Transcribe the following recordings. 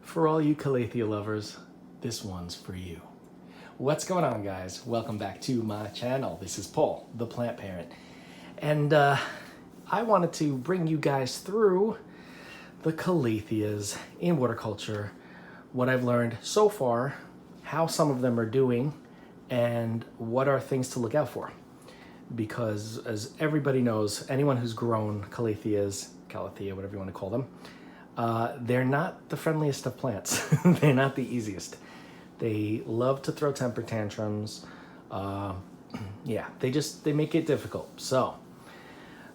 For all you Calathea lovers, this one's for you. What's going on, guys? Welcome back to my channel. This is Paul, the plant parent. And I wanted to bring you guys through the Calatheas in waterculture, what I've learned so far, how some of them are doing, and what are things to look out for. Because as everybody knows, anyone who's grown Calathea, whatever you want to call them, they're not the friendliest of plants. They're not the easiest. They love to throw temper tantrums. Yeah, they make it difficult. So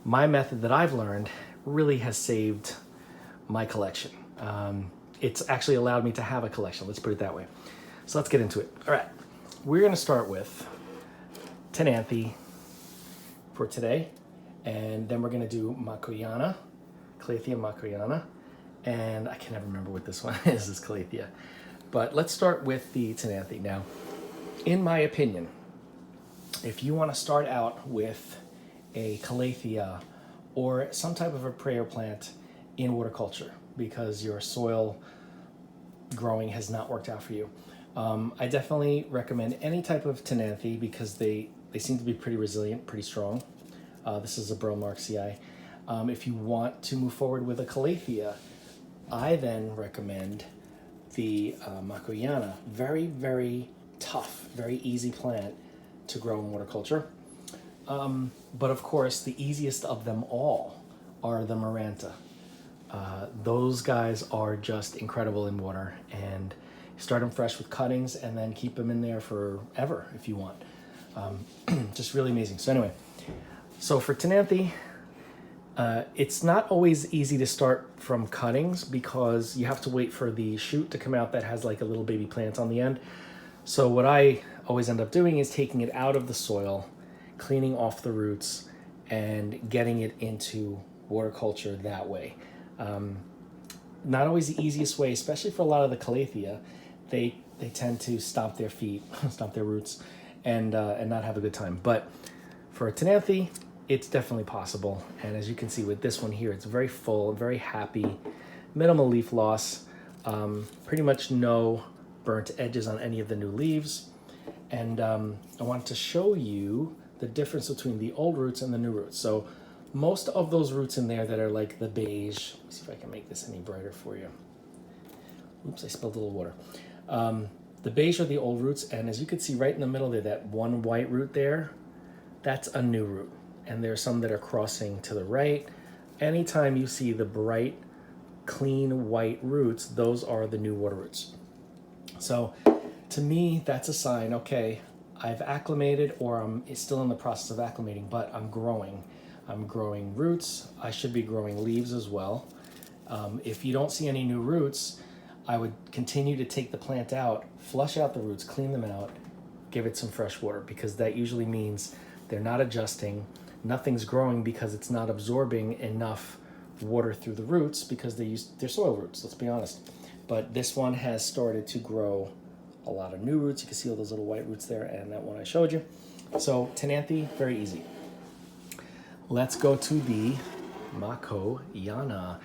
my method that I've learned really has saved my collection. It's actually allowed me to have a collection, let's put it that way. So let's get into it. All right, we're gonna start with Tenanthe for today, and then we're gonna do Makoyana, Calathea Makoyana, and I can never remember what this one is, this Calathea. But let's start with the Tenanthe. Now, in my opinion, if you want to start out with a Calathea or some type of a prayer plant in waterculture because your soil growing has not worked out for you, I definitely recommend any type of Tenanthe because they seem to be pretty resilient, pretty strong. This is a Burl Mark CI. If you want to move forward with a Calathea, I then recommend the Makoyana. Very, very tough, very easy plant to grow in waterculture. But of course, the easiest of them all are the Maranta. Those guys are just incredible in water, and start them fresh with cuttings and then keep them in there forever if you want. Just really amazing. So anyway, so for Tenanthe, it's not always easy to start from cuttings because you have to wait for the shoot to come out that has like a little baby plant on the end. So what I always end up doing is taking it out of the soil, cleaning off the roots, and getting it into waterculture that way. Not always the easiest way, especially for a lot of the Calathea. They tend to stomp their feet, stomp their roots, and not have a good time. But for a Tenanthe, it's definitely possible. And as you can see with this one here, it's very full, very happy, minimal leaf loss, pretty much no burnt edges on any of the new leaves. And I want to show you the difference between the old roots and the new roots. So most of those roots in there that are like the beige, let's see if I can make this any brighter for you. Oops, I spilled a little water. The beige are the old roots, and as you can see right in the middle there, that one white root there, that's a new root. And there are some that are crossing to the right. Anytime you see the bright, clean white roots, those are the new water roots. So to me, that's a sign, okay, I've acclimated, or I'm still in the process of acclimating, but I'm growing. I'm growing roots. I should be growing leaves as well. If you don't see any new roots, I would continue to take the plant out, flush out the roots, clean them out, give it some fresh water, because that usually means they're not adjusting. Nothing's growing because it's not absorbing enough water through the roots because they're soil roots, let's be honest. But this one has started to grow a lot of new roots. You can see all those little white roots there, and that one I showed you. So Tenanthe, very easy. Let's go to the Makoyana.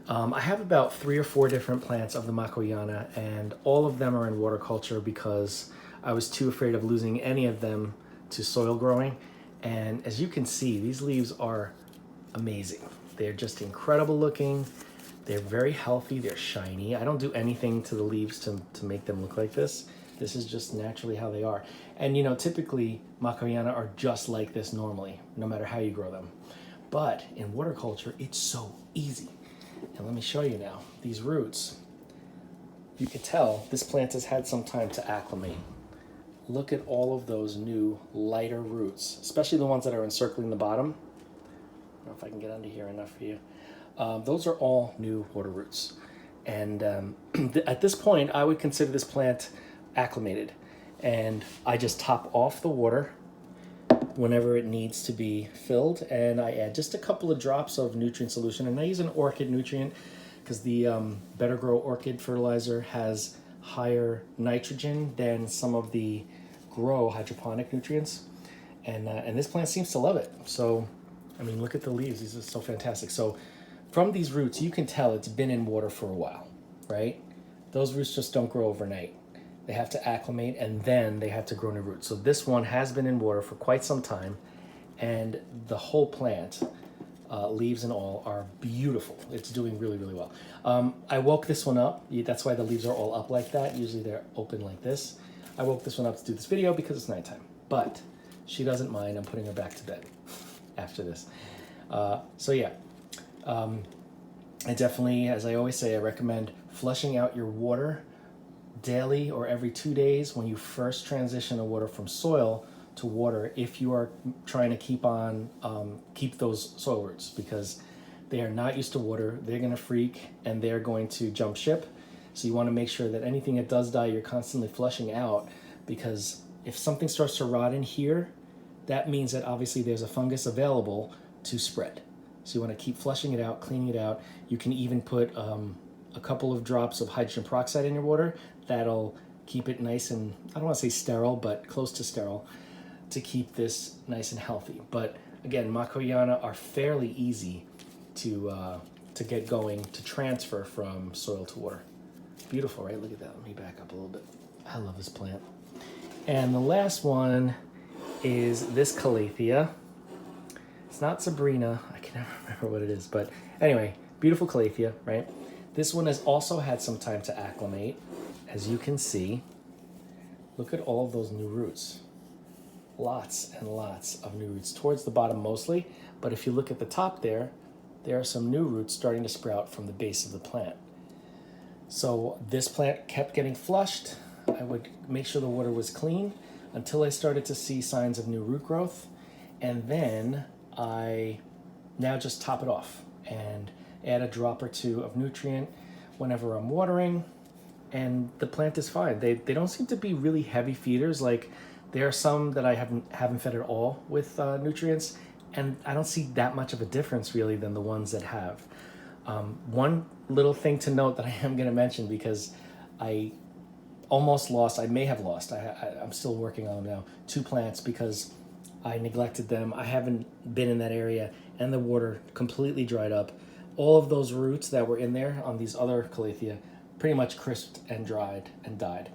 I have about 3 or 4 different plants of the Makoyana, and all of them are in waterculture because I was too afraid of losing any of them to soil growing. And as you can see, these leaves are amazing. They're just incredible looking. They're very healthy. They're shiny. I don't do anything to the leaves to make them look like this. This is just naturally how they are. And you know, typically Makoyana are just like this normally, no matter how you grow them. But in waterculture, it's so easy. And let me show you now. These roots, you can tell this plant has had some time to acclimate. Look at all of those new lighter roots, especially the ones that are encircling the bottom. I don't know if I can get under here enough for you. Those are all new water roots. And at this point, I would consider this plant acclimated. And I just top off the water whenever it needs to be filled. And I add just a couple of drops of nutrient solution. And I use an orchid nutrient because the Better Grow orchid fertilizer has higher nitrogen than some of the Grow hydroponic nutrients, and this plant seems to love it. So I mean, look at the leaves, these are so fantastic. So from these roots you can tell it's been in water for a while, right? those roots just don't grow overnight. They have to acclimate and then they have to grow new roots. So this one has been in water for quite some time, and the whole plant, leaves and all, are beautiful. It's doing really, really well. I woke this one up. That's why the leaves are all up like that. Usually they're open like this. I woke this one up to do this video because it's nighttime, but she doesn't mind. I'm putting her back to bed after this. So yeah, I definitely, as I always say, I recommend flushing out your water daily or every 2 days when you first transition the water from soil to water, if you are trying to keep those soil roots, because they are not used to water. They're going to freak and they're going to jump ship. So you want to make sure that anything that does die, you're constantly flushing out, because if something starts to rot in here, that means that obviously there's a fungus available to spread. So you want to keep flushing it out, cleaning it out. You can even put a couple of drops of hydrogen peroxide in your water. That'll keep it nice and, I don't want to say sterile, but close to sterile, to keep this nice and healthy. But again, Makoyana are fairly easy to get going, to transfer from soil to water. Beautiful, right? Look at that. Let me back up a little bit. I love this plant. And the last one is this Calathea. It's not Sabrina. I can never remember what it is. But anyway, beautiful Calathea, right? This one has also had some time to acclimate. As you can see, look at all of those new roots. Lots and lots of new roots, towards the bottom mostly. But if you look at the top there are some new roots starting to sprout from the base of the plant. So this plant kept getting flushed. I would make sure the water was clean until I started to see signs of new root growth. And then I now just top it off and add a drop or two of nutrient whenever I'm watering, and the plant is fine. They don't seem to be really heavy feeders. Like, there are some that I haven't fed at all with nutrients, and I don't see that much of a difference really than the ones that have. One little thing to note that I am going to mention, because I may have lost, I'm still working on them now, 2 plants because I neglected them. I haven't been in that area, and the water completely dried up. All of those roots that were in there on these other Calathea pretty much crisped and dried and died.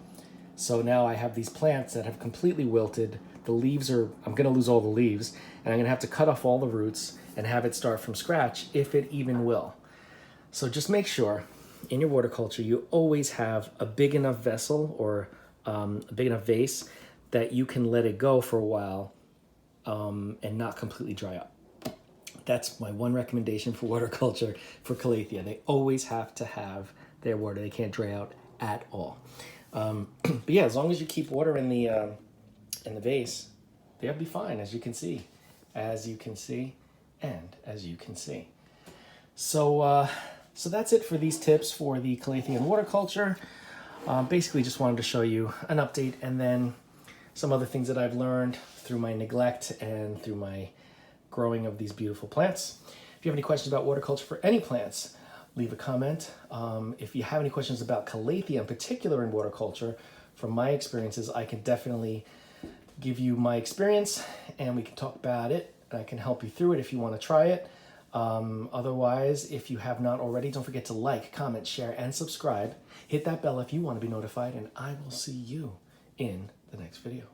So now I have these plants that have completely wilted. The leaves I'm going to lose all the leaves, and I'm going to have to cut off all the roots and have it start from scratch, if it even will. So just make sure in your water culture you always have a big enough vessel or a big enough vase that you can let it go for a while and not completely dry up. That's my one recommendation for water culture for Calathea. They always have to have their water. They can't dry out at all. But yeah, as long as you keep water in the vase, they'll be fine, as you can see, and as you can see. So that's it for these tips for the Calathea and water culture. Basically, just wanted to show you an update, and then some other things that I've learned through my neglect and through my growing of these beautiful plants. If you have any questions about water culture for any plants, leave a comment. If you have any questions about Calathea in particular in water culture, from my experiences, I can definitely give you my experience and we can talk about it, and I can help you through it if you want to try it. Otherwise, if you have not already, don't forget to like, comment, share, and subscribe. Hit that bell if you want to be notified, and I will see you in the next video.